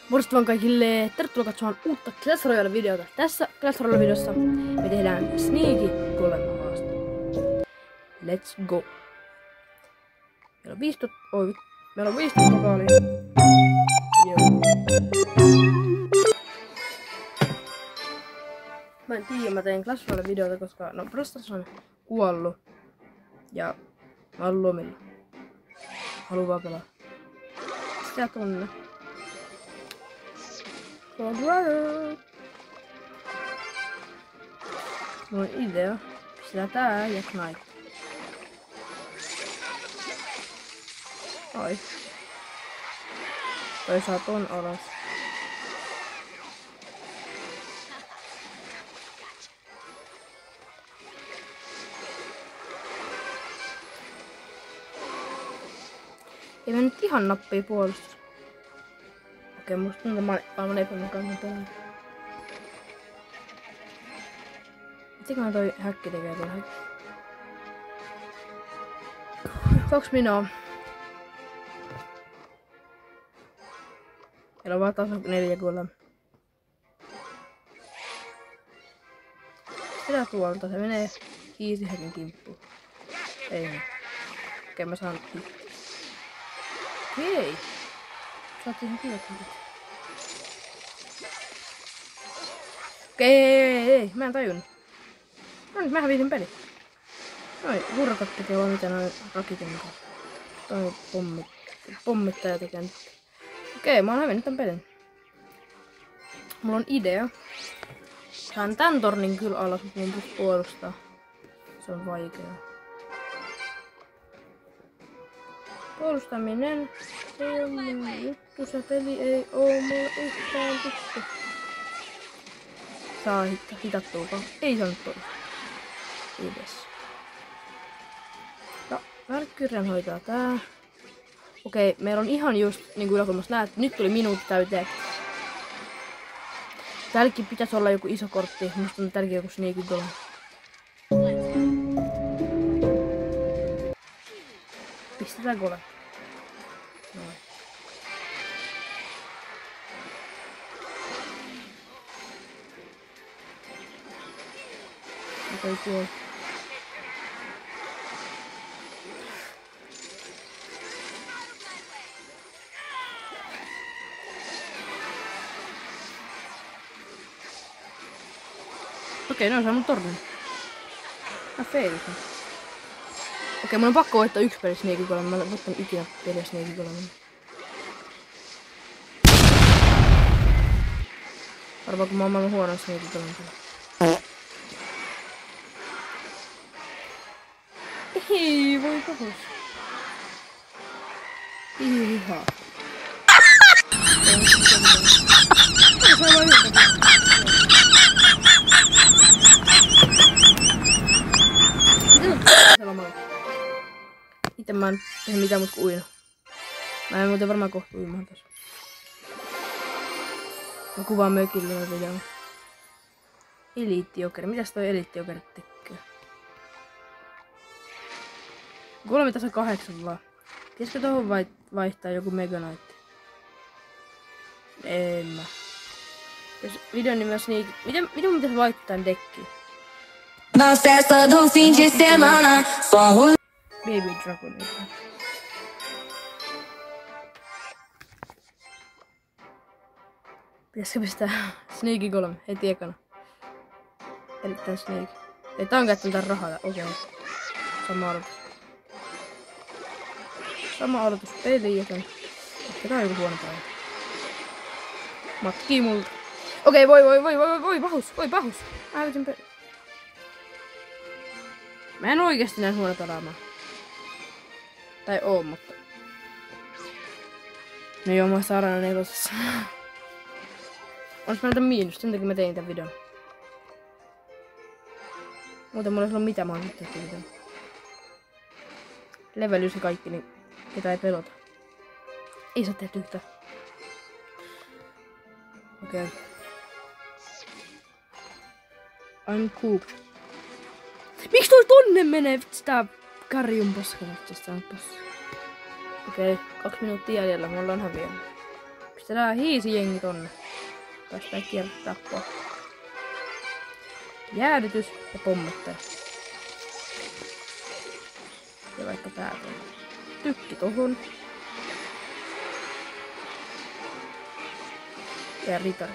Morjesta vaan kaikille! Tervetuloa katsomaan uutta Clash Royale-videota. Tässä Clash Royale-videossa me tehdään Sneaky Golem haaste. Let's go! Meillä on 15 pokaalia. Joo. Mä en tiedä, mä tein Clash Royale-videota, koska Brostas on kuollut. Ja mä oon lomilla. Haluan vaan pelaa. Sitä tunne. Mulla on idea. Pistetään tää ja Knight. Ai. Toi saa ton alas. Ei mä nyt ihan nappia puolustus. Okei, musta tuntuu maailman epämukainen pelaaja. Mitäköhän toi häkki tekee tuolla häkki? 2 minua. Meillä on vaan taso 4 golem. Sitä tuolta, se menee easy häkin kimppuun. Ei mene. Okei, mä saan hitti. Okei. Saatiin ihan hyvät hitit. Okei, mä en tajunnut. No nyt mä hävisin peli. Noi hurkat tekee vaan mitä noin rakitin mukaan. Toi pommittaja tekee nyt. Okei, mä oon hävinnyt tän pelin. Mulla on idea. Saan tän tornin kyllä alas, mutta mun pitää puolustaa. Se on vaikeaa. Puolustaminen ei oo mun juttu, se peli ei oo mulle yhtään tuttu. Saa hitattuukaan. Ei saanut toi. Kiitos. No, Valkyrian hoitaa tää. Okei, meillä on ihan just niinku yläkulmassa näet, nyt tuli minuutti täyteen. Täälläkin pitäisi olla joku iso kortti, musta on täälläkin joku Sneaky Golem. Pistetään golem. Noin. Okei, tuolla. Okei, ne on saanut tornin. Mä feilisin. Okei, mun on pakko voittaa yksi peli Sneaky Golem. Mä en voittanut ikinä peliä Sneaky Golemin. Arvaa, kun mä oon maailman huonoin Sneaky Golem. Ei, voi kohos. Ihan. Itse mä en tehdä mitään mut kuin uina. Mä en muuten varmaan kohta uimaan tässä. Mä kuvaan mökillä noin videoon. Eliittijokeri. Mitäs toi eliittijokeri tekee? 3 taso 8 vaan. Pitäisikö tohon vaihtaa joku Mega Knight? En mä. Jos videon nimi on Sneaky. Miten mun pitäis vaihtaa tän dekkiin? Na festa do fim de semana, só Baby Dragon. Pitäisikö pistää Sneaky Golem heti ekana? Erittäin Sneaky. Ei tää on käyttänyt tän rahaa. Okei. Sama aloitus. Sama aloitus peli, joten ehkä tää on joku huono päivä. Matkii multa. Okei, voi pahus. Mä hävitin peli. Mä en oikeesti näin huono pelaamaan. Tai oo, mutta... No joo, mä oon saarana 4. Olis mä näitä miinus, sen takia mä tein tän videon. Muuten mulla ei ollut mitään mahdollisuutta tehdä videon. Level 1 kaikki, niin ketä ei pelota. Ei saa tehdä yhtään. Okei. I'm cooked. Miksi toi tonne menee? Sitä karjun paskana. Okei, 2 minuuttia jäljellä. Me ollaan häviänyt. Pistetään hiisi jengi tonne. Päästään kiertää tappoa. Jäädytys ja pommittaja. Ja vaikka tää on. Tykki tohon. Ja ritari.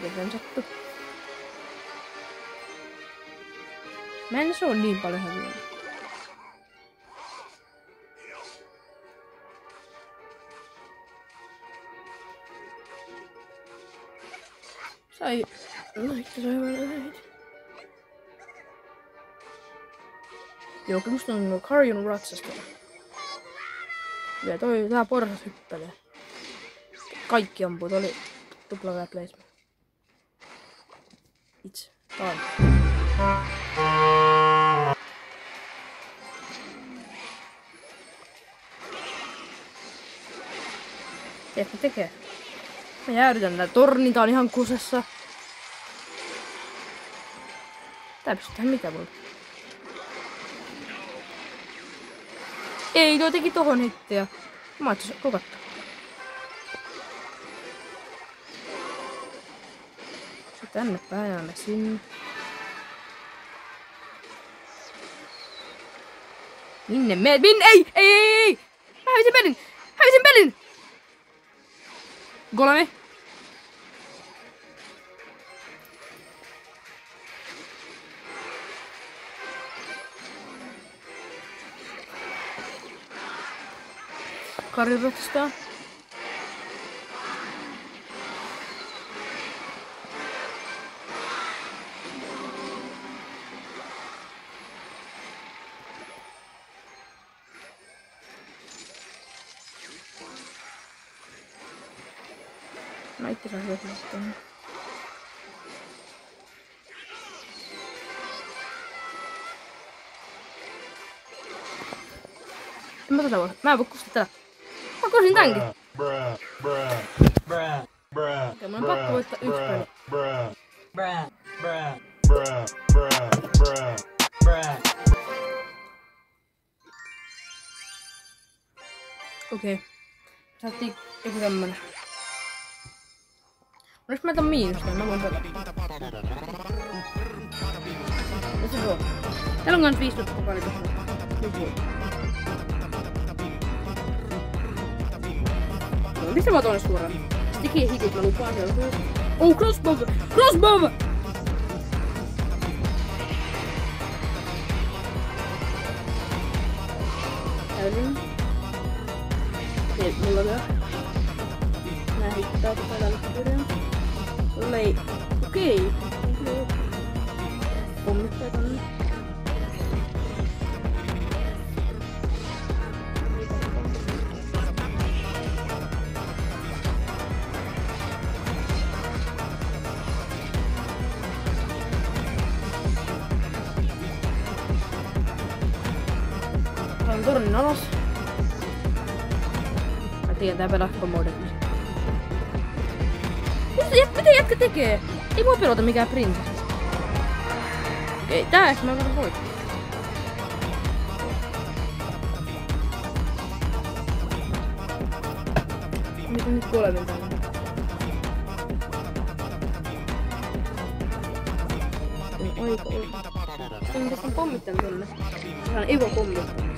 Miten sattuu? Mä en se on niin paljon häviä. Sai... No hitto sai hyvän. Joo, kyllä musta on Carrion ratsasta. Ja tää porsas hyppäilee. Kaikki ampuu, toi oli tupla placement. Itse. Tää Tiedätkö tekee? Mä jäädytän tää torni, tää on ihan kusessa. Tää pystyy tehdä mitä voi. Ei, toi teki tohon hittiä. Mä ajattelin, kokattu. Tänne päin ja sinne. Minne meet? Minne? Ei! Mä hävisin pelin! Golemi. Kari ratsastaa. Mä itse saan hyötyä tänne. Mä en voi kustaa tätä. Mä kusin tämänkin. Okei, mun on pakko voittaa yksi peli. Okei. Saattiin joku tämmönen. Olis mä tän miinusta, mä voin pelata. Ja se on. Täällä on kans 15 pokaali tossa. Joku. No, mistä mä oon suoraan? Sticky hitit, mä lupaan siellä. Oh, crossbow! Crossbow! Täydellinen. Okei, mulla on vielä. Nää hittää tätä tällä kirjaa. Tuolla ei... Okei. Pommittaa tonne. Saan tornin alas. Mä tiedän tää pelakkomoodit. Mitä jätkä tekee? Ei mua pelota mikään prinsessi. Okei, tää ehkä mä voin voittaa. Mitä nyt kuolemin tänne? Oika. Mä tässä on pommittanut tonne. Mä saan Evo pommittanut.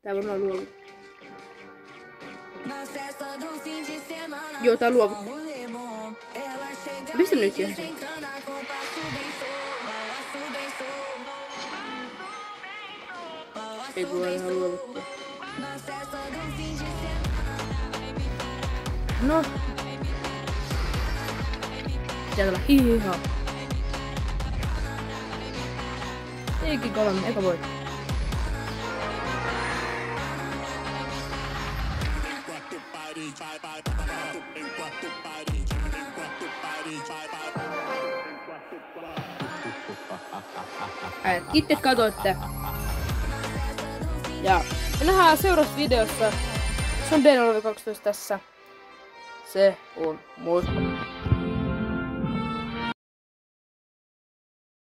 Tää varmaan luovu. Joo, tää on luovu. Mistä nyt ihan sen? Ei tulla ihan luovuttua. No. Pitää tulla hiihaa. Eikin 3, eka voit. Kiitos, että katsoitte. Ja me nähdään seuraavassa videossa. Se on D012 tässä. Se on moi.